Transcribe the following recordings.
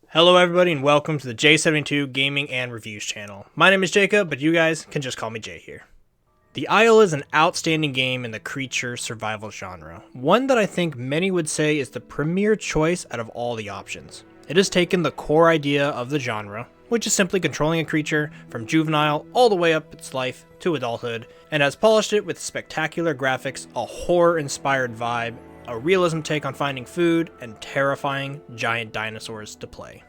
Hello everybody and welcome to the J72 Gaming and Reviews channel. My name is Jacob, but you guys can just call me Jay here. The Isle is an outstanding game in the creature survival genre, one that I think many would say is the premier choice out of all the options. It has taken the core idea of the genre, which is simply controlling a creature from juvenile all the way up its life to adulthood, and has polished it with spectacular graphics, a horror-inspired vibe, a realism take on finding food, and terrifying giant dinosaurs to play.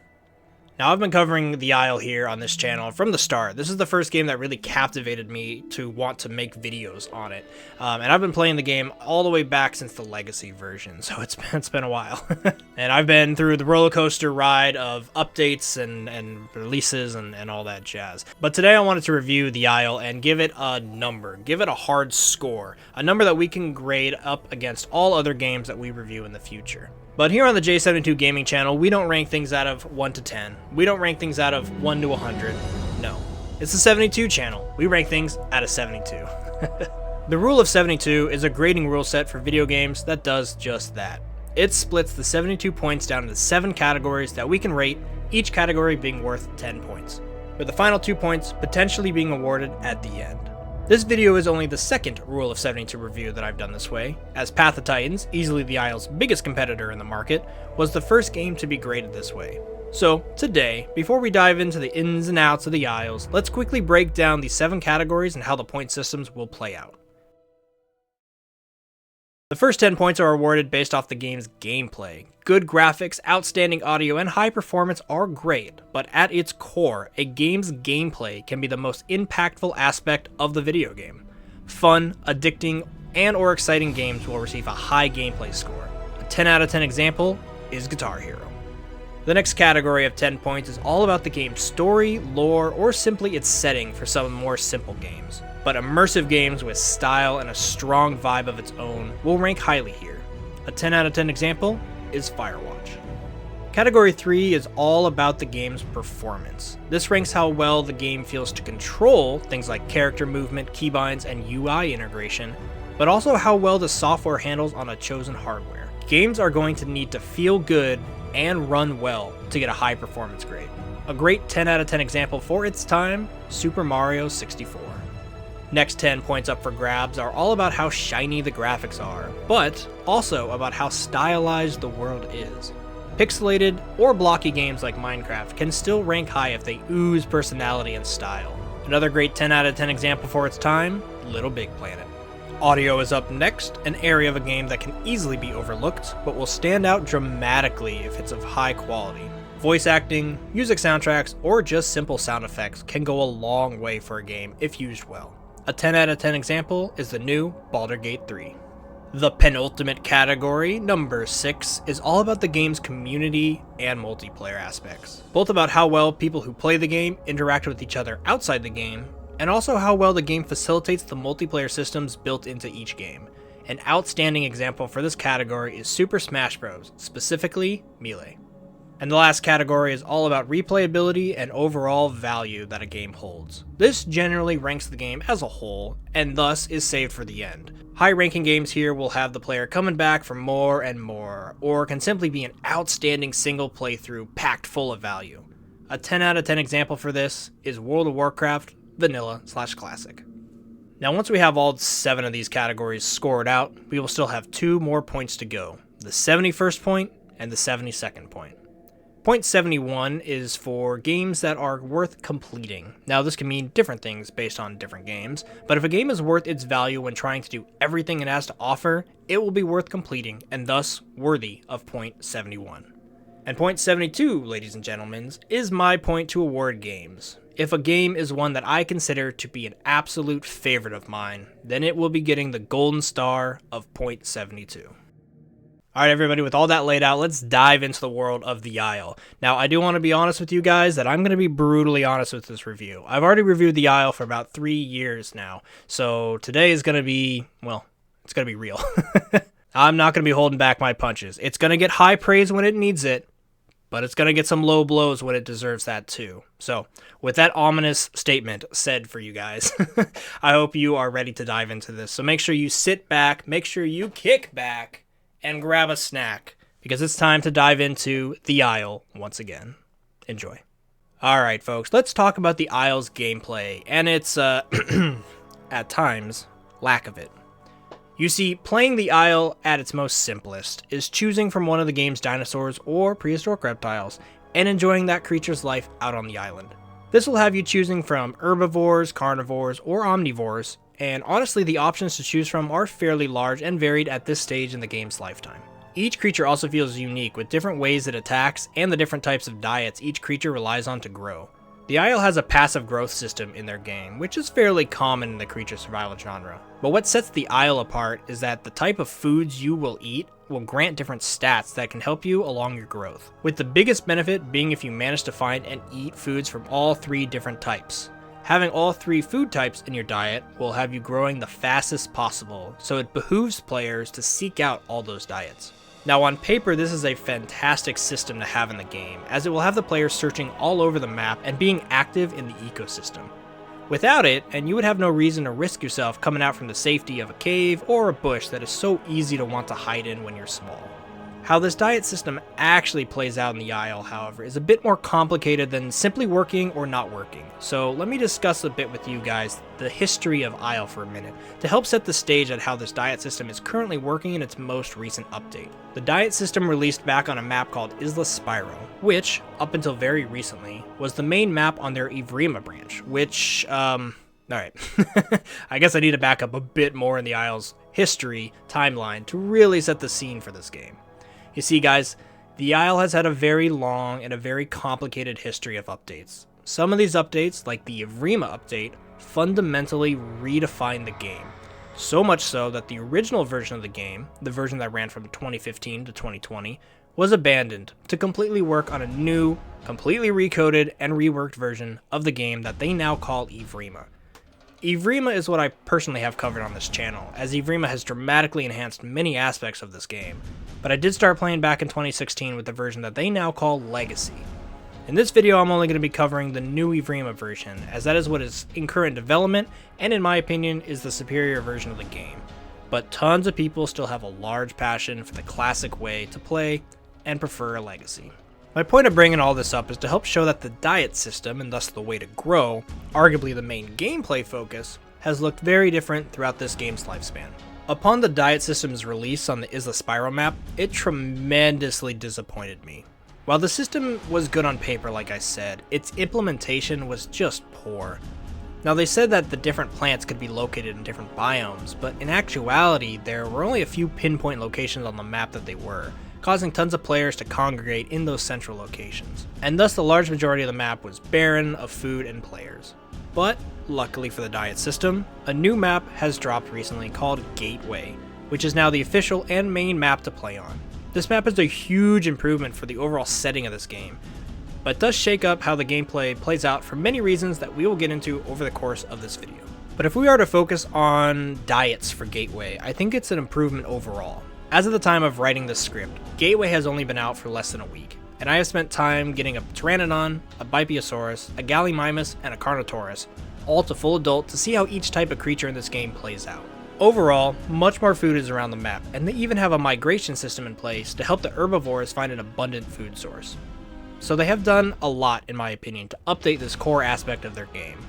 Now, I've been covering the Isle here on this channel from the start. This is the first game that really captivated me to want to make videos on it. And I've been playing the game all the way back since the Legacy version, so it's been a while. And I've been through the roller coaster ride of updates and releases and all that jazz. But today I wanted to review the Isle and give it a number, give it a hard score, a number that we can grade up against all other games that we review in the future. But here on the J72 Gaming channel, we don't rank things out of 1 to 10. We don't rank things out of 1 to 100. No. It's the 72 channel. We rank things out of 72. The rule of 72 is a grading rule set for video games that does just that. It splits the 72 points down into 7 categories that we can rate, each category being worth 10 points, with the final 2 points potentially being awarded at the end. This video is only the second Rule of 72 review that I've done this way, as Path of Titans, easily the Isle's biggest competitor in the market, was the first game to be graded this way. So, today, before we dive into the ins and outs of the Isles, let's quickly break down the 7 categories and how the point systems will play out. The first 10 points are awarded based off the game's gameplay. Good graphics, outstanding audio, and high performance are great, but at its core, a game's gameplay can be the most impactful aspect of the video game. Fun, addicting, and/or exciting games will receive a high gameplay score. A 10 out of 10 example is Guitar Hero. The next category of 10 points is all about the game's story, lore, or simply its setting for some more simple games. But immersive games with style and a strong vibe of its own will rank highly here. A 10 out of 10 example is Firewatch. Category 3 is all about the game's performance. This ranks how well the game feels to control things like character movement, keybinds, and UI integration, but also how well the software handles on a chosen hardware. Games are going to need to feel good and run well to get a high performance grade. A great 10 out of 10 example for its time, Super Mario 64. Next 10 points up for grabs are all about how shiny the graphics are, but also about how stylized the world is. Pixelated or blocky games like Minecraft can still rank high if they ooze personality and style. Another great 10 out of 10 example for its time, Little Big Planet. Audio is up next, an area of a game that can easily be overlooked, but will stand out dramatically if it's of high quality. Voice acting, music soundtracks, or just simple sound effects can go a long way for a game if used well. A 10 out of 10 example is the new Baldur's Gate 3. The penultimate category, number 6, is all about the game's community and multiplayer aspects. Both about how well people who play the game interact with each other outside the game, and also how well the game facilitates the multiplayer systems built into each game. An outstanding example for this category is Super Smash Bros., specifically Melee. And the last category is all about replayability and overall value that a game holds. This generally ranks the game as a whole, and thus is saved for the end. High-ranking games here will have the player coming back for more and more, or can simply be an outstanding single playthrough packed full of value. A 10 out of 10 example for this is World of Warcraft Vanilla/Classic. Now once we have all 7 of these categories scored out, we will still have 2 more points to go, the 71st point and the 72nd point. Point 71 is for games that are worth completing. Now this can mean different things based on different games, but if a game is worth its value when trying to do everything it has to offer, it will be worth completing and thus worthy of point 71. And point 72, ladies and gentlemen, is my point to award games. If a game is one that I consider to be an absolute favorite of mine, then it will be getting the golden star of point 72. Alright everybody, with all that laid out, let's dive into the world of the Isle. Now, I do want to be honest with you guys that I'm going to be brutally honest with this review. I've already reviewed the Isle for about 3 years now, so today is going to be, well, it's going to be real. I'm not going to be holding back my punches. It's going to get high praise when it needs it, but it's going to get some low blows when it deserves that too. So, with that ominous statement said for you guys, I hope you are ready to dive into this. So make sure you sit back, make sure you kick back, and grab a snack, because it's time to dive into the Isle once again. Enjoy. Alright folks, let's talk about the Isle's gameplay, and its, at times, lack of it. You see, playing the Isle at its most simplest is choosing from one of the game's dinosaurs or prehistoric reptiles and enjoying that creature's life out on the island. This will have you choosing from herbivores, carnivores, or omnivores, and honestly the options to choose from are fairly large and varied at this stage in the game's lifetime. Each creature also feels unique with different ways it attacks and the different types of diets each creature relies on to grow. The Isle has a passive growth system in their game, which is fairly common in the creature survival genre. But what sets the Isle apart is that the type of foods you will eat will grant different stats that can help you along your growth, with the biggest benefit being if you manage to find and eat foods from all 3 different types. Having all 3 food types in your diet will have you growing the fastest possible, so it behooves players to seek out all those diets. Now on paper, this is a fantastic system to have in the game, as it will have the players searching all over the map and being active in the ecosystem. Without it, and you would have no reason to risk yourself coming out from the safety of a cave or a bush that is so easy to want to hide in when you're small. How this diet system actually plays out in the Isle, however, is a bit more complicated than simply working or not working. So let me discuss a bit with you guys the history of Isle for a minute, to help set the stage at how this diet system is currently working in its most recent update. The diet system released back on a map called Isla Spyro, which, up until very recently, was the main map on their Ivrima branch, which, alright, I guess I need to back up a bit more in the Isle's history timeline to really set the scene for this game. You see guys, the Isle has had a very long and a very complicated history of updates. Some of these updates, like the Ivrima update, fundamentally redefined the game. So much so that the original version of the game, the version that ran from 2015 to 2020, was abandoned to completely work on a new, completely recoded and reworked version of the game that they now call Ivrima. Ivrima is what I personally have covered on this channel, as Ivrima has dramatically enhanced many aspects of this game, but I did start playing back in 2016 with the version that they now call Legacy. In this video I'm only going to be covering the new Ivrima version, as that is what is in current development, and in my opinion is the superior version of the game. But tons of people still have a large passion for the classic way to play, and prefer a Legacy. My point of bringing all this up is to help show that the diet system, and thus the way to grow, arguably the main gameplay focus, has looked very different throughout this game's lifespan. Upon the diet system's release on the Isla Spyro map, it tremendously disappointed me. While the system was good on paper like I said, its implementation was just poor. Now they said that the different plants could be located in different biomes, but in actuality there were only a few pinpoint locations on the map that they were, causing tons of players to congregate in those central locations, and thus the large majority of the map was barren of food and players. But, luckily for the diet system, a new map has dropped recently called Gateway, which is now the official and main map to play on. This map is a huge improvement for the overall setting of this game, but does shake up how the gameplay plays out for many reasons that we will get into over the course of this video. But if we are to focus on diets for Gateway, I think it's an improvement overall. As of the time of writing this script, Gateway has only been out for less than a week, and I have spent time getting a Pteranodon, a Bipiosaurus, a Gallimimus, and a Carnotaurus, all to full adult to see how each type of creature in this game plays out. Overall, much more food is around the map, and they even have a migration system in place to help the herbivores find an abundant food source. So they have done a lot, in my opinion, to update this core aspect of their game.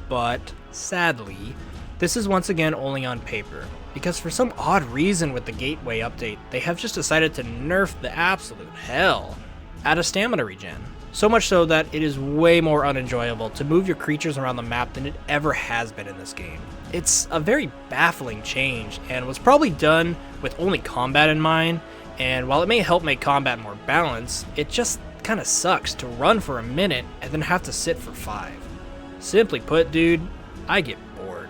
But, sadly, this is once again only on paper, because for some odd reason with the Gateway update, they have just decided to nerf the absolute hell out of stamina regen. So much so that it is way more unenjoyable to move your creatures around the map than it ever has been in this game. It's a very baffling change, and was probably done with only combat in mind, and while it may help make combat more balanced, it just kinda sucks to run for a minute and then have to sit for 5. Simply put, dude, I get bored.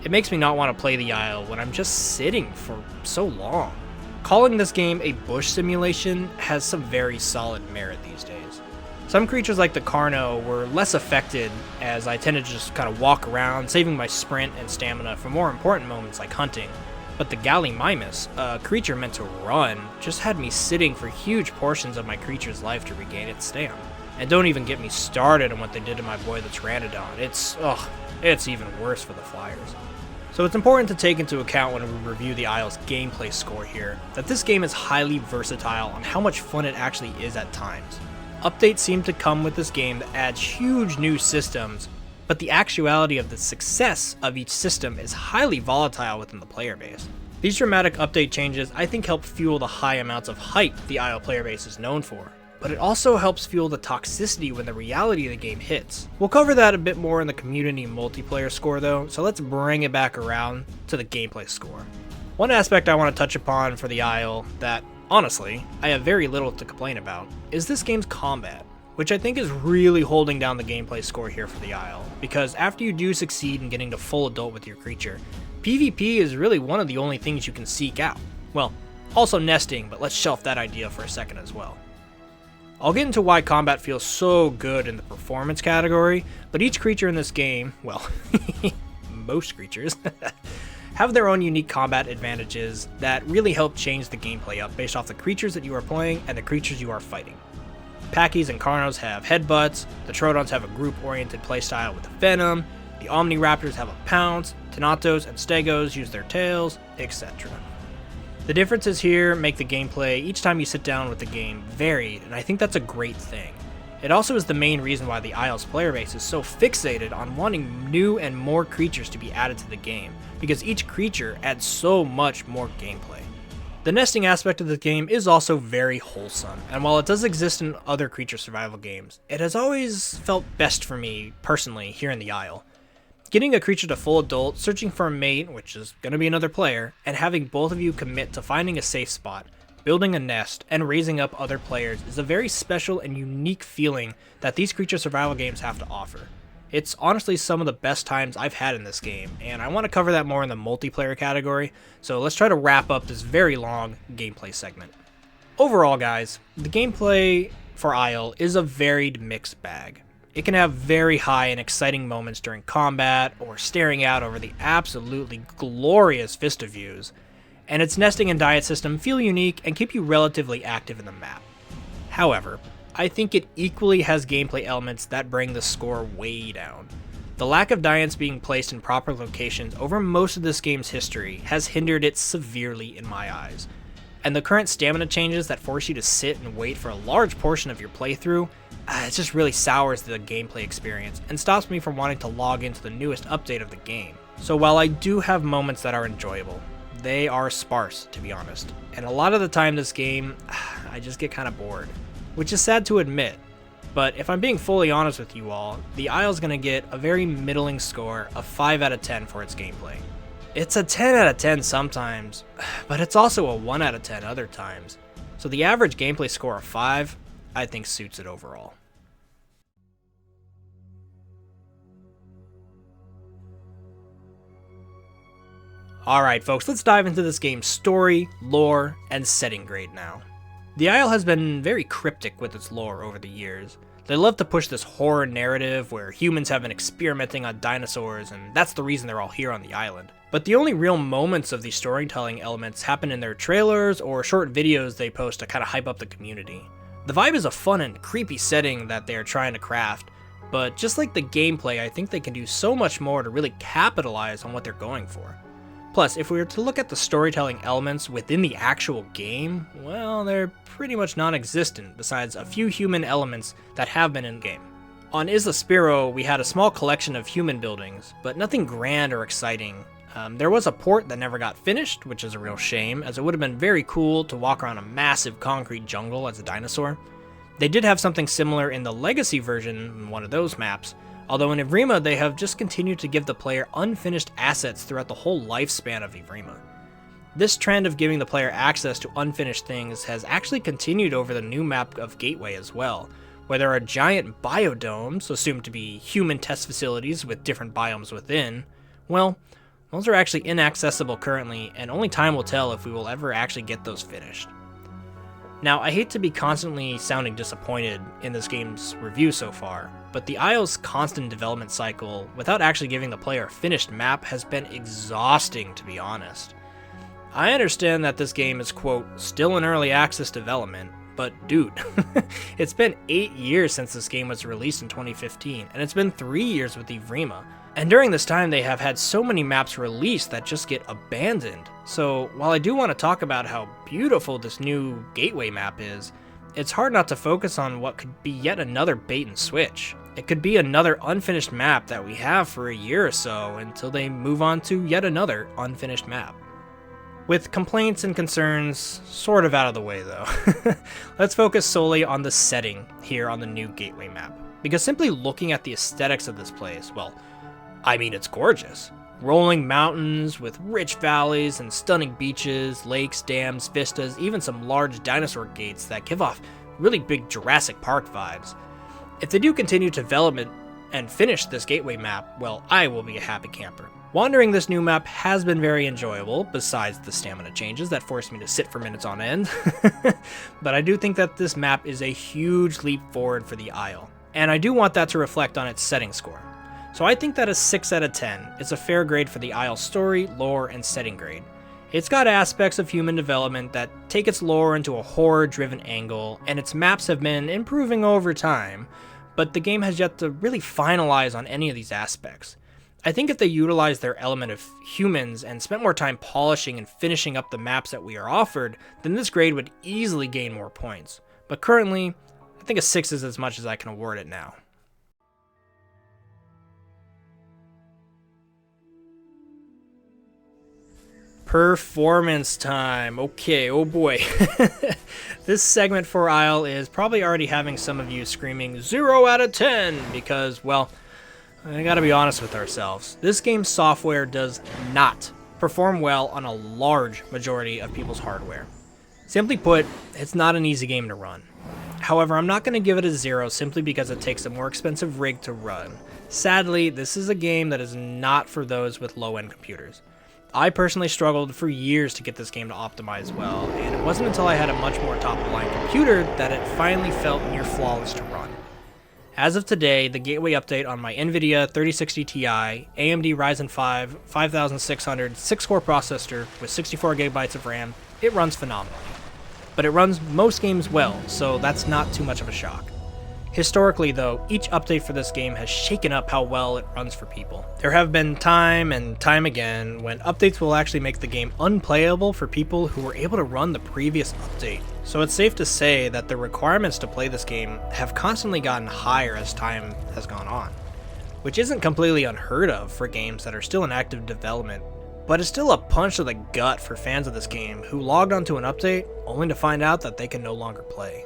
It makes me not want to play the Isle when I'm just sitting for so long. Calling this game a bush simulation has some very solid merit these days. Some creatures like the Carno were less affected, as I tended to just kind of walk around, saving my sprint and stamina for more important moments like hunting. But the Gallimimus, a creature meant to run, just had me sitting for huge portions of my creature's life to regain its stam. And don't even get me started on what they did to my boy the Pteranodon. It's even worse for the Flyers. So it's important to take into account when we review the Isle's gameplay score here, that this game is highly versatile on how much fun it actually is at times. Updates seem to come with this game that adds huge new systems, but the actuality of the success of each system is highly volatile within the player base. These dramatic update changes I think help fuel the high amounts of hype the Isle player base is known for, but it also helps fuel the toxicity when the reality of the game hits. We'll cover that a bit more in the community multiplayer score though, so let's bring it back around to the gameplay score. One aspect I want to touch upon for the Isle that, honestly, I have very little to complain about, is this game's combat, which I think is really holding down the gameplay score here for the Isle, because after you do succeed in getting to full adult with your creature, PvP is really one of the only things you can seek out. Well, also nesting, but let's shelf that idea for a second as well. I'll get into why combat feels so good in the performance category, but each creature in this game, well, most creatures, have their own unique combat advantages that really help change the gameplay up based off the creatures that you are playing and the creatures you are fighting. Packies and Carnos have headbutts, the Troodons have a group-oriented playstyle with the Venom, the Omniraptors have a Pounce, Thanatos and Stegos use their tails, etc. The differences here make the gameplay each time you sit down with the game varied, and I think that's a great thing. It also is the main reason why the Isle's player base is so fixated on wanting new and more creatures to be added to the game, because each creature adds so much more gameplay. The nesting aspect of the game is also very wholesome, and while it does exist in other creature survival games, it has always felt best for me, personally, here in the Isle. Getting a creature to full adult, searching for a mate, which is going to be another player, and having both of you commit to finding a safe spot, building a nest, and raising up other players is a very special and unique feeling that these creature survival games have to offer. It's honestly some of the best times I've had in this game, and I want to cover that more in the multiplayer category, so let's try to wrap up this very long gameplay segment. Overall guys, the gameplay for Isle is a varied mixed bag. It can have very high and exciting moments during combat, or staring out over the absolutely glorious vista views, and its nesting and diet system feel unique and keep you relatively active in the map. However, I think it equally has gameplay elements that bring the score way down. The lack of diets being placed in proper locations over most of this game's history has hindered it severely in my eyes, and the current stamina changes that force you to sit and wait for a large portion of your playthrough, it just really sours the gameplay experience and stops me from wanting to log into the newest update of the game. So while I do have moments that are enjoyable, they are sparse, to be honest, and a lot of the time this game, I just get kind of bored. Which is sad to admit, but if I'm being fully honest with you all, the Isle's gonna get a very middling score of 5 out of 10 for its gameplay. It's a 10 out of 10 sometimes, but it's also a 1 out of 10 other times, so the average gameplay score of 5, I think suits it overall. Alright folks, let's dive into this game's story, lore, and setting grade now. The Isle has been very cryptic with its lore over the years. They love to push this horror narrative where humans have been experimenting on dinosaurs, and that's the reason they're all here on the island. But the only real moments of these storytelling elements happen in their trailers or short videos they post to kind of hype up the community. The vibe is a fun and creepy setting that they are trying to craft, but just like the gameplay, I think they can do so much more to really capitalize on what they're going for. Plus, if we were to look at the storytelling elements within the actual game, well, they're pretty much non-existent besides a few human elements that have been in-game. On Isla Spiro, we had a small collection of human buildings, but nothing grand or exciting. There was a port that never got finished, which is a real shame, as it would have been very cool to walk around a massive concrete jungle as a dinosaur. They did have something similar in the Legacy version in one of those maps, although in Evrima they have just continued to give the player unfinished assets throughout the whole lifespan of Evrima. This trend of giving the player access to unfinished things has actually continued over the new map of Gateway as well, where there are giant biodomes, assumed to be human test facilities with different biomes within. Well, those are actually inaccessible currently, and only time will tell if we will ever actually get those finished. Now, I hate to be constantly sounding disappointed in this game's review so far, but the Isle's constant development cycle, without actually giving the player a finished map, has been exhausting, to be honest. I understand that this game is, quote, still in early access development, but dude, it's been 8 years since this game was released in 2015, and it's been 3 years with Evrima. And during this time, they have had so many maps released that just get abandoned. So while I do want to talk about how beautiful this new gateway map is, it's hard not to focus on what could be yet another bait and switch. It could be another unfinished map that we have for a year or so until they move on to yet another unfinished map. With complaints and concerns sort of out of the way though, let's focus solely on the setting here on the new gateway map. Because simply looking at the aesthetics of this place, well, I mean it's gorgeous. Rolling mountains with rich valleys and stunning beaches, lakes, dams, vistas, even some large dinosaur gates that give off really big Jurassic Park vibes. If they do continue development and finish this gateway map, well, I will be a happy camper. Wandering this new map has been very enjoyable, besides the stamina changes that forced me to sit for minutes on end. But I do think that this map is a huge leap forward for the Isle, and I do want that to reflect on its setting score. So I think that a 6 out of 10 is a fair grade for the Isle's story, lore, and setting grade. It's got aspects of human development that take its lore into a horror-driven angle, and its maps have been improving over time, but the game has yet to really finalize on any of these aspects. I think if they utilized their element of humans and spent more time polishing and finishing up the maps that we are offered, then this grade would easily gain more points. But currently, I think a 6 is as much as I can award it now. Performance time. Okay, oh boy. This segment for Isle is probably already having some of you screaming 0 out of 10 because, well, I gotta be honest with ourselves. This game's software does not perform well on a large majority of people's hardware. Simply put, it's not an easy game to run. However, I'm not going to give it a 0 simply because it takes a more expensive rig to run. Sadly, this is a game that is not for those with low-end computers. I personally struggled for years to get this game to optimize well, and it wasn't until I had a much more top-of-the-line computer that it finally felt near flawless to run. As of today, the gateway update on my NVIDIA 3060 Ti, AMD Ryzen 5 5600 6-core processor with 64GB of RAM, it runs phenomenally. But it runs most games well, so that's not too much of a shock. Historically though, each update for this game has shaken up how well it runs for people. There have been time and time again when updates will actually make the game unplayable for people who were able to run the previous update. So it's safe to say that the requirements to play this game have constantly gotten higher as time has gone on, which isn't completely unheard of for games that are still in active development, but it's still a punch to the gut for fans of this game who logged onto an update only to find out that they can no longer play.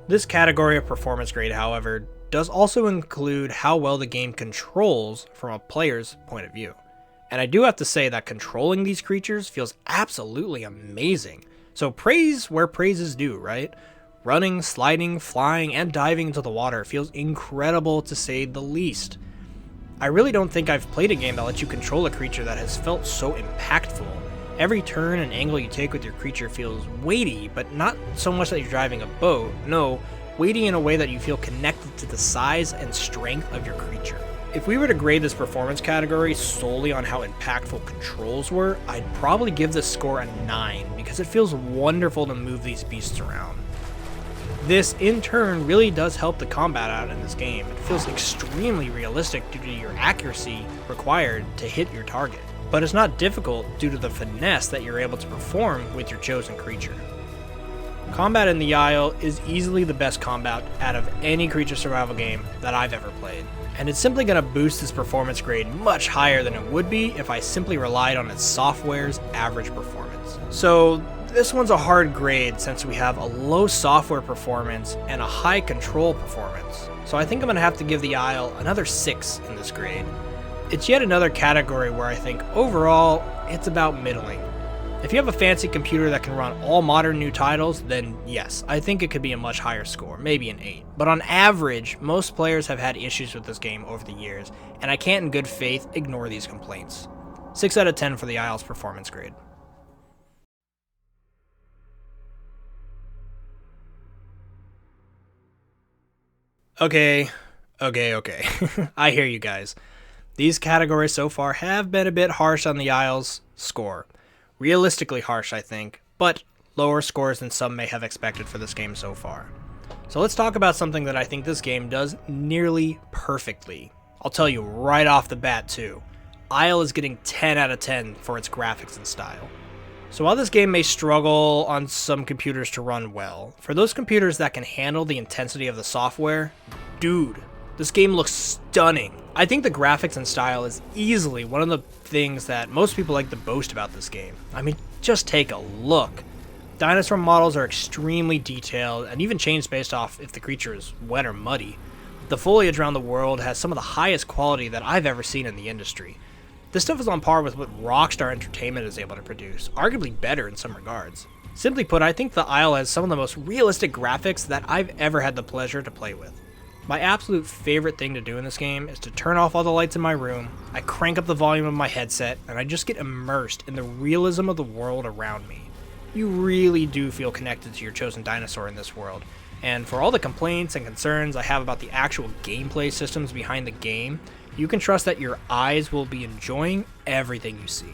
This category of performance grade, however, does also include how well the game controls from a player's point of view. And I do have to say that controlling these creatures feels absolutely amazing. So praise where praise is due, right? Running, sliding, flying, and diving into the water feels incredible to say the least. I really don't think I've played a game that lets you control a creature that has felt so impactful. Every turn and angle you take with your creature feels weighty, but not so much that you're driving a boat. No, weighty in a way that you feel connected to the size and strength of your creature. If we were to grade this performance category solely on how impactful controls were, I'd probably give this score a 9 because it feels wonderful to move these beasts around. This, in turn, really does help the combat out in this game. It feels extremely realistic due to your accuracy required to hit your target. But it's not difficult due to the finesse that you're able to perform with your chosen creature. Combat in the Isle is easily the best combat out of any creature survival game that I've ever played, and it's simply going to boost this performance grade much higher than it would be if I simply relied on its software's average performance. So this one's a hard grade since we have a low software performance and a high control performance, so I think I'm going to have to give the Isle another 6 in this grade. It's yet another category where I think overall, it's about middling. If you have a fancy computer that can run all modern new titles, then yes, I think it could be a much higher score, maybe an 8. But on average, most players have had issues with this game over the years, and I can't in good faith ignore these complaints. 6 out of 10 for the Isle's performance grade. Okay. I hear you guys. These categories so far have been a bit harsh on the Isle's score. Realistically harsh, I think, but lower scores than some may have expected for this game so far. So let's talk about something that I think this game does nearly perfectly. I'll tell you right off the bat too. Isle is getting 10 out of 10 for its graphics and style. So while this game may struggle on some computers to run well, for those computers that can handle the intensity of the software, dude, this game looks stunning. I think the graphics and style is easily one of the things that most people like to boast about this game. I mean, just take a look. Dinosaur models are extremely detailed and even changed based off if the creature is wet or muddy. The foliage around the world has some of the highest quality that I've ever seen in the industry. This stuff is on par with what Rockstar Entertainment is able to produce, arguably better in some regards. Simply put, I think the Isle has some of the most realistic graphics that I've ever had the pleasure to play with. My absolute favorite thing to do in this game is to turn off all the lights in my room, I crank up the volume of my headset, and I just get immersed in the realism of the world around me. You really do feel connected to your chosen dinosaur in this world, and for all the complaints and concerns I have about the actual gameplay systems behind the game, you can trust that your eyes will be enjoying everything you see.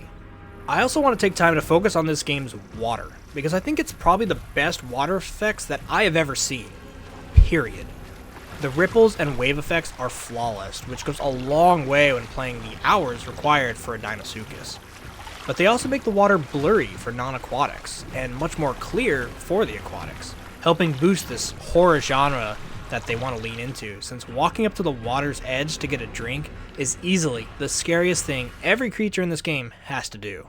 I also want to take time to focus on this game's water, because I think it's probably the best water effects that I have ever seen. Period. The ripples and wave effects are flawless, which goes a long way when playing the hours required for a Deinosuchus. But they also make the water blurry for non-aquatics, and much more clear for the aquatics, helping boost this horror genre that they want to lean into, since walking up to the water's edge to get a drink is easily the scariest thing every creature in this game has to do.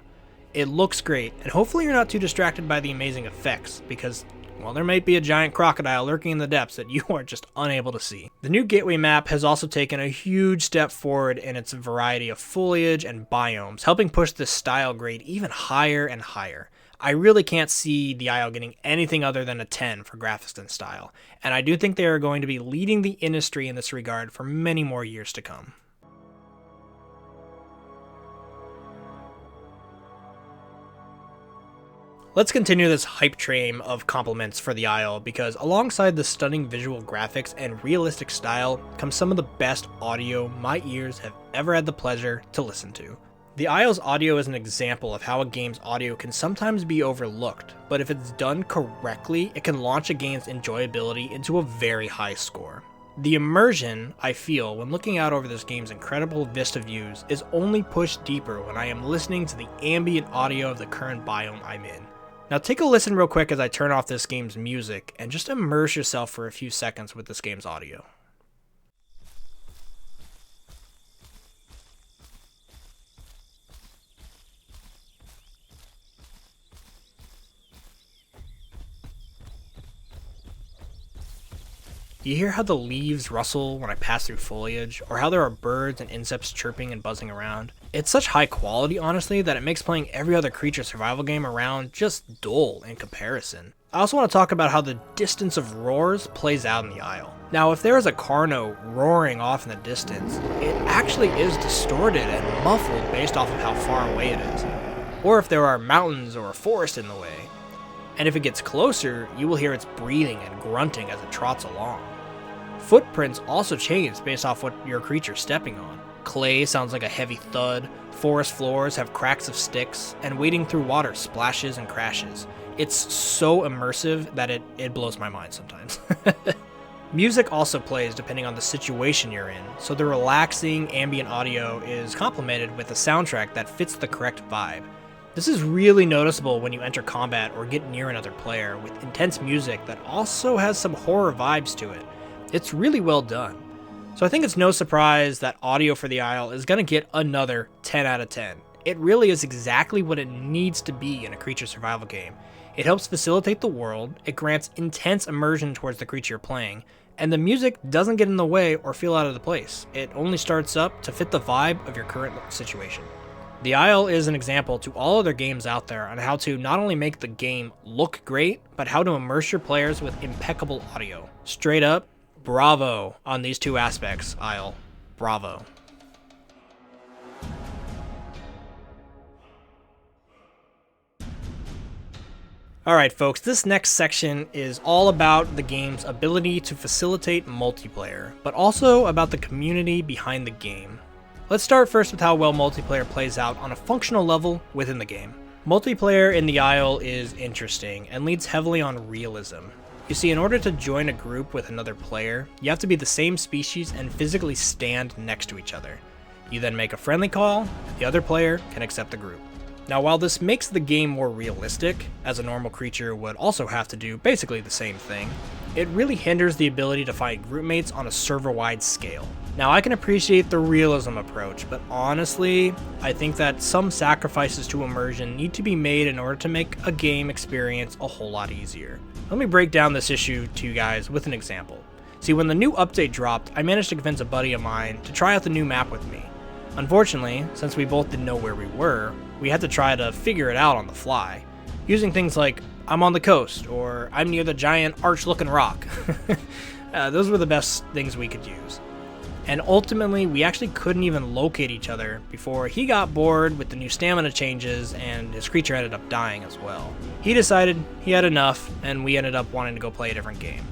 It looks great, and hopefully you're not too distracted by the amazing effects, because, well, there might be a giant crocodile lurking in the depths that you are just unable to see. The new Gateway map has also taken a huge step forward in its variety of foliage and biomes, helping push this style grade even higher and higher. I really can't see the Isle getting anything other than a 10 for graphics and style, and I do think they are going to be leading the industry in this regard for many more years to come. Let's continue this hype train of compliments for the Isle, because alongside the stunning visual graphics and realistic style comes some of the best audio my ears have ever had the pleasure to listen to. The Isle's audio is an example of how a game's audio can sometimes be overlooked, but if it's done correctly, it can launch a game's enjoyability into a very high score. The immersion I feel when looking out over this game's incredible vista views is only pushed deeper when I am listening to the ambient audio of the current biome I'm in. Now take a listen real quick as I turn off this game's music and just immerse yourself for a few seconds with this game's audio. You hear how the leaves rustle when I pass through foliage, or how there are birds and insects chirping and buzzing around. It's such high quality, honestly, that it makes playing every other creature survival game around just dull in comparison. I also want to talk about how the distance of roars plays out in the Isle. Now, if there is a Carno roaring off in the distance, it actually is distorted and muffled based off of how far away it is, or if there are mountains or a forest in the way. And if it gets closer, you will hear its breathing and grunting as it trots along. Footprints also change based off what your creature's stepping on. Clay sounds like a heavy thud, forest floors have cracks of sticks, and wading through water splashes and crashes. It's so immersive that it blows my mind sometimes. Music also plays depending on the situation you're in, so the relaxing ambient audio is complemented with a soundtrack that fits the correct vibe. This is really noticeable when you enter combat or get near another player, with intense music that also has some horror vibes to it. It's really well done. So I think it's no surprise that audio for the Isle is going to get another 10 out of 10. It really is exactly what it needs to be in a creature survival game. It helps facilitate the world, it grants intense immersion towards the creature you're playing, and the music doesn't get in the way or feel out of the place. It only starts up to fit the vibe of your current situation. The Isle is an example to all other games out there on how to not only make the game look great, but how to immerse your players with impeccable audio. Straight up, bravo on these two aspects, Isle. Bravo. Alright folks, this next section is all about the game's ability to facilitate multiplayer, but also about the community behind the game. Let's start first with how well multiplayer plays out on a functional level within the game. Multiplayer in the Isle is interesting and leans heavily on realism. You see, in order to join a group with another player, you have to be the same species and physically stand next to each other. You then make a friendly call, and the other player can accept the group. Now, while this makes the game more realistic, as a normal creature would also have to do basically the same thing, it really hinders the ability to find groupmates on a server-wide scale. Now, I can appreciate the realism approach, but honestly, I think that some sacrifices to immersion need to be made in order to make a game experience a whole lot easier. Let me break down this issue to you guys with an example. See, when the new update dropped, I managed to convince a buddy of mine to try out the new map with me. Unfortunately, since we both didn't know where we were, we had to try to figure it out on the fly, using things like, I'm on the coast, or I'm near the giant arch-looking rock. Those were the best things we could use. And ultimately, we actually couldn't even locate each other before he got bored with the new stamina changes and his creature ended up dying as well. He decided he had enough, and we ended up wanting to go play a different game.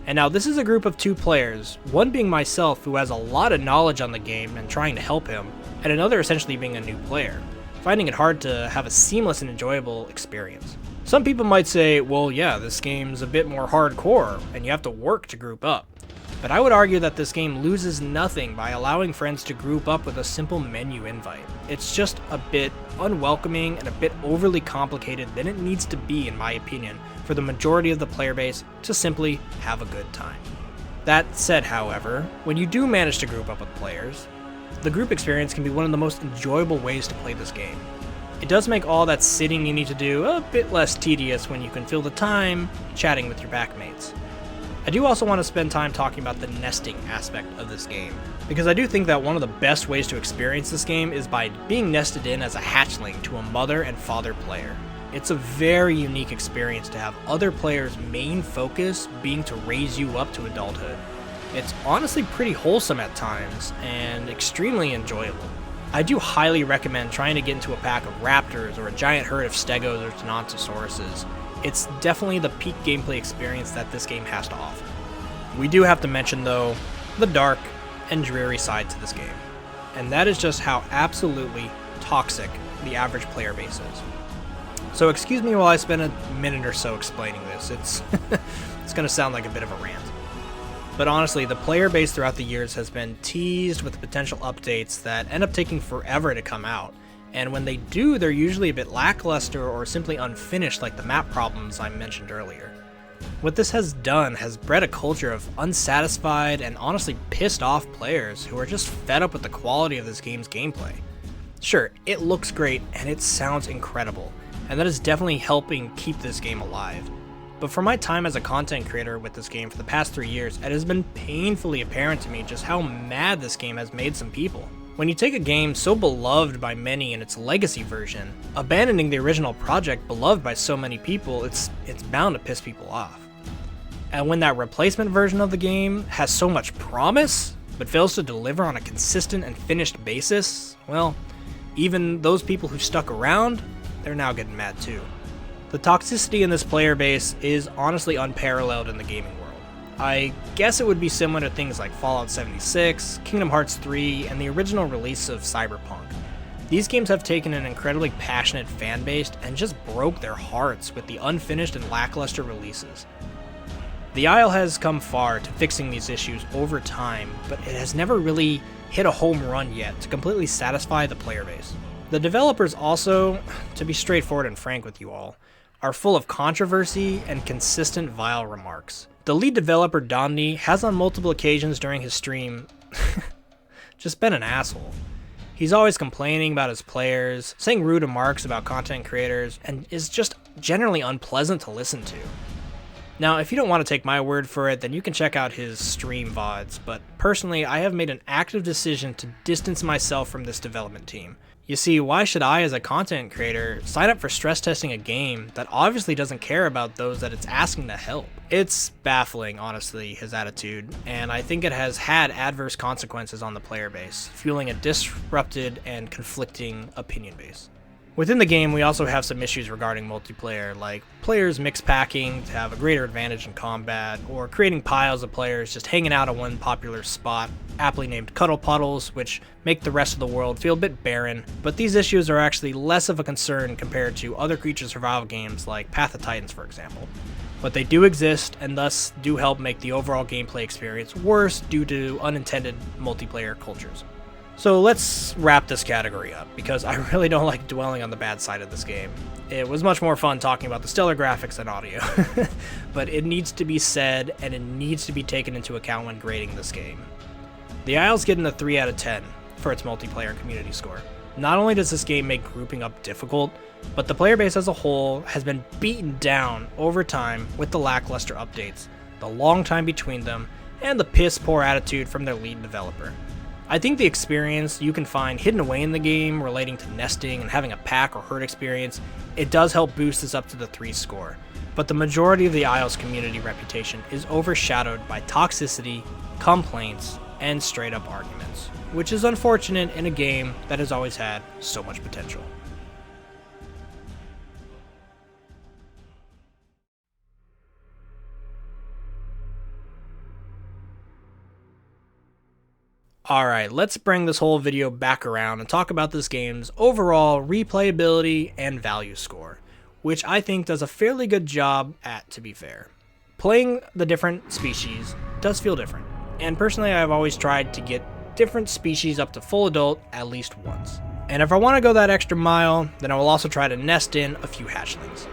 And now this is a group of 2 players, one being myself who has a lot of knowledge on the game and trying to help him, and another essentially being a new player, finding it hard to have a seamless and enjoyable experience. Some people might say, well yeah, this game's a bit more hardcore, and you have to work to group up. But I would argue that this game loses nothing by allowing friends to group up with a simple menu invite. It's just a bit unwelcoming and a bit overly complicated than it needs to be, in my opinion, for the majority of the player base to simply have a good time. That said, however, when you do manage to group up with players, the group experience can be one of the most enjoyable ways to play this game. It does make all that sitting you need to do a bit less tedious when you can fill the time chatting with your backmates. I do also want to spend time talking about the nesting aspect of this game, because I do think that one of the best ways to experience this game is by being nested in as a hatchling to a mother and father player. It's a very unique experience to have other players' main focus being to raise you up to adulthood. It's honestly pretty wholesome at times, and extremely enjoyable. I do highly recommend trying to get into a pack of raptors or a giant herd of stegos or tenantosauruses. It's definitely the peak gameplay experience that this game has to offer. We do have to mention, though, the dark and dreary side to this game, and that is just how absolutely toxic the average player base is. So excuse me while I spend a minute or so explaining this. It's going to sound like a bit of a rant. But honestly, the player base throughout the years has been teased with potential updates that end up taking forever to come out. And when they do, they're usually a bit lackluster or simply unfinished, like the map problems I mentioned earlier. What this has done has bred a culture of unsatisfied and honestly pissed off players who are just fed up with the quality of this game's gameplay. Sure, it looks great and it sounds incredible, and that is definitely helping keep this game alive. But for my time as a content creator with this game for the past 3 years, it has been painfully apparent to me just how mad this game has made some people. When you take a game so beloved by many in its legacy version, abandoning the original project beloved by so many people, it's bound to piss people off. And when that replacement version of the game has so much promise, but fails to deliver on a consistent and finished basis, well, even those people who stuck around, they're now getting mad too. The toxicity in this player base is honestly unparalleled in the gaming world. I guess it would be similar to things like Fallout 76, Kingdom Hearts 3, and the original release of Cyberpunk. These games have taken an incredibly passionate fan base and just broke their hearts with the unfinished and lackluster releases. The Isle has come far to fixing these issues over time, but it has never really hit a home run yet to completely satisfy the player base. The developers also, to be straightforward and frank with you all, are full of controversy and consistent vile remarks. The lead developer, Domni, has on multiple occasions during his stream just been an asshole. He's always complaining about his players, saying rude remarks about content creators, and is just generally unpleasant to listen to. Now, if you don't want to take my word for it, then you can check out his stream VODs, but personally, I have made an active decision to distance myself from this development team. You see, why should I, as a content creator, sign up for stress testing a game that obviously doesn't care about those that it's asking to help? It's baffling, honestly, his attitude, and I think it has had adverse consequences on the player base, fueling a disrupted and conflicting opinion base. Within the game, we also have some issues regarding multiplayer, like players mix packing to have a greater advantage in combat, or creating piles of players just hanging out at one popular spot, aptly named Cuddle Puddles, which make the rest of the world feel a bit barren, but these issues are actually less of a concern compared to other creature survival games like Path of Titans, for example. But they do exist, and thus do help make the overall gameplay experience worse due to unintended multiplayer cultures. So let's wrap this category up, because I really don't like dwelling on the bad side of this game. It was much more fun talking about the stellar graphics and audio, but it needs to be said, and it needs to be taken into account when grading this game. The Isle's getting a 3 out of 10 for its multiplayer community score. Not only does this game make grouping up difficult, but the player base as a whole has been beaten down over time with the lackluster updates, the long time between them, and the piss-poor attitude from their lead developer. I think the experience you can find hidden away in the game relating to nesting and having a pack or herd experience, it does help boost this up to the 3 score. But the majority of the Isle's community reputation is overshadowed by toxicity, complaints, and straight up arguments, which is unfortunate in a game that has always had so much potential. Alright, let's bring this whole video back around and talk about this game's overall replayability and value score, which I think does a fairly good job at, to be fair. Playing the different species does feel different, and personally I've always tried to get different species up to full adult at least once. And if I want to go that extra mile, then I will also try to nest in a few hatchlings.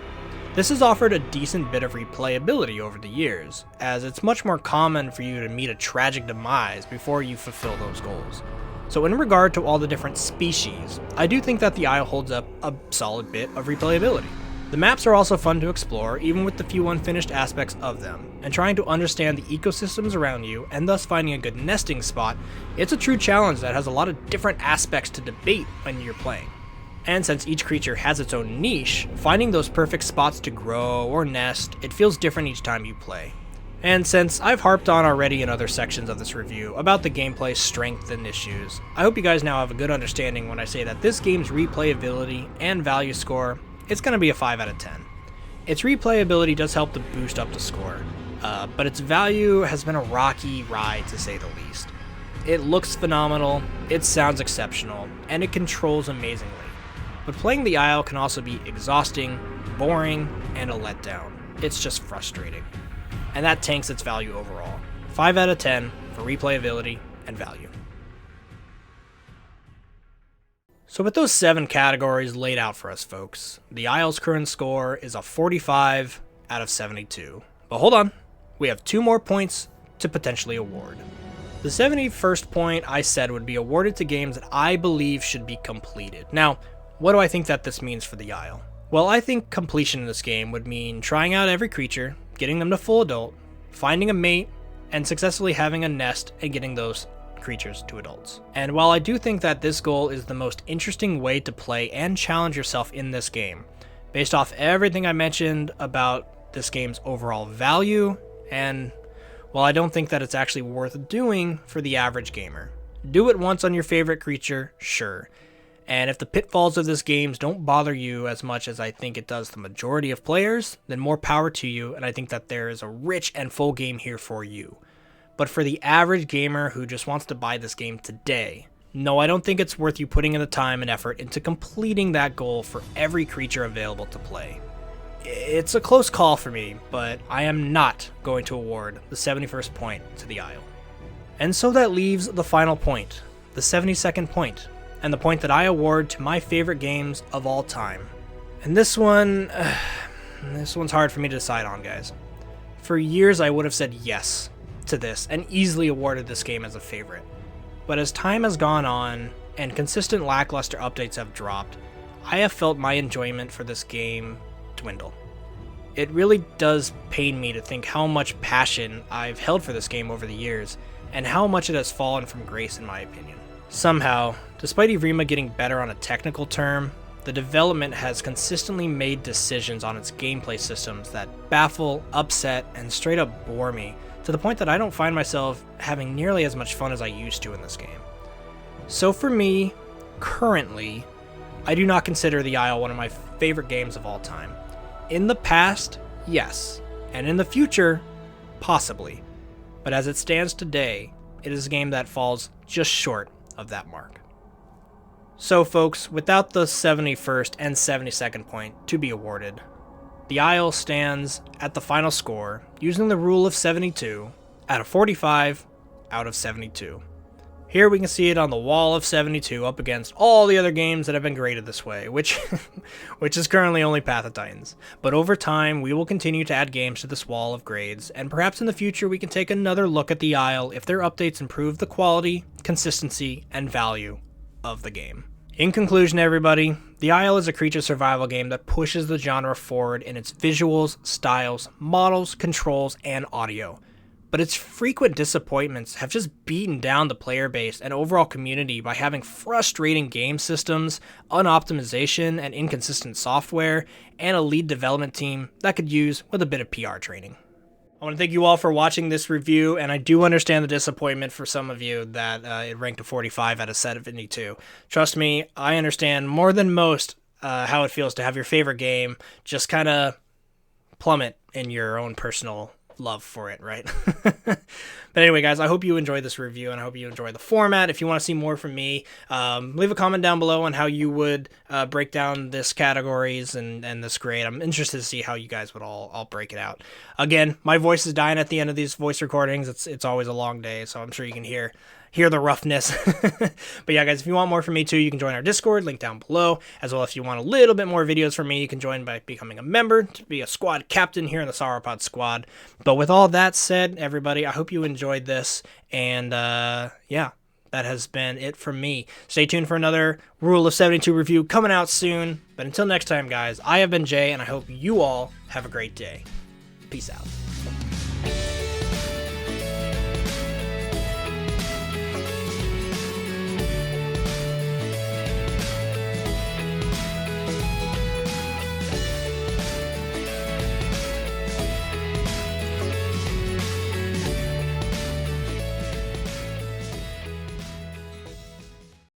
This has offered a decent bit of replayability over the years, as it's much more common for you to meet a tragic demise before you fulfill those goals. So in regard to all the different species, I do think that the Isle holds up a solid bit of replayability. The maps are also fun to explore, even with the few unfinished aspects of them, and trying to understand the ecosystems around you and thus finding a good nesting spot, it's a true challenge that has a lot of different aspects to debate when you're playing. And since each creature has its own niche, finding those perfect spots to grow or nest, it feels different each time you play. And since I've harped on already in other sections of this review about the gameplay's strength and issues, I hope you guys now have a good understanding when I say that this game's replayability and value score, it's going to be a 5 out of 10. Its replayability does help to boost up the score, but its value has been a rocky ride to say the least. It looks phenomenal, it sounds exceptional, and it controls amazingly. But playing the Isle can also be exhausting, boring, and a letdown. It's just frustrating. And that tanks its value overall. 5 out of 10 for replayability and value. So with those 7 categories laid out for us folks, the Isle's current score is a 45 out of 72. But hold on, we have 2 more points to potentially award. The 71st point I said would be awarded to games that I believe should be completed. Now, what do I think that this means for the Isle? Well, I think completion in this game would mean trying out every creature, getting them to full adult, finding a mate, and successfully having a nest and getting those creatures to adults. And while I do think that this goal is the most interesting way to play and challenge yourself in this game, based off everything I mentioned about this game's overall value, and while I don't think that it's actually worth doing for the average gamer. Do it once on your favorite creature, sure. And if the pitfalls of this game don't bother you as much as I think it does the majority of players, then more power to you, and I think that there is a rich and full game here for you. But for the average gamer who just wants to buy this game today, no, I don't think it's worth you putting in the time and effort into completing that goal for every creature available to play. It's a close call for me, but I am not going to award the 71st point to the Isle. And so that leaves the final point, the 72nd point, and the point that I award to my favorite games of all time. And this one's hard for me to decide on, guys. For years I would have said yes to this and easily awarded this game as a favorite. But as time has gone on and consistent lackluster updates have dropped, I have felt my enjoyment for this game dwindle. It really does pain me to think how much passion I've held for this game over the years, and how much it has fallen from grace in my opinion. Somehow, despite Irima getting better on a technical term, the development has consistently made decisions on its gameplay systems that baffle, upset, and straight up bore me, to the point that I don't find myself having nearly as much fun as I used to in this game. So for me, currently, I do not consider The Isle one of my favorite games of all time. In the past, yes, and in the future, possibly. But as it stands today, it is a game that falls just short of that mark. So folks, without the 71st and 72nd point to be awarded, The Isle stands at the final score, using the rule of 72, at a 45 out of 72. Here we can see it on the wall of 72 up against all the other games that have been graded this way, which is currently only Path of Titans. But over time, we will continue to add games to this wall of grades, and perhaps in the future we can take another look at The Isle if their updates improve the quality, consistency, and value of the game. In conclusion, everybody, The Isle is a creature survival game that pushes the genre forward in its visuals, styles, models, controls, and audio. But its frequent disappointments have just beaten down the player base and overall community by having frustrating game systems, unoptimization, and inconsistent software, and a lead development team that could use with a bit of PR training. I want to thank you all for watching this review, and I do understand the disappointment for some of you that it ranked a 45 out of 72. Trust me, I understand more than most how it feels to have your favorite game just kind of plummet in your own personal love for it, right? But anyway, guys, I hope you enjoyed this review, and I hope you enjoy the format. If you want to see more from me, leave a comment down below on how you would break down this categories and this grade. I'm interested to see how you guys would all break it out. Again, my voice is dying at the end of these voice recordings. It's always a long day, so I'm sure you can hear the roughness. But yeah, guys, if you want more from me too, you can join our Discord, link down below. As well, if you want a little bit more videos from me, you can join by becoming a member to be a squad captain here in the Sauropod squad. But with all that said, everybody, I hope you enjoyed this. And yeah, that has been it from me. Stay tuned for another Rule of 72 review coming out soon. But until next time, guys, I have been Jay, and I hope you all have a great day. Peace out.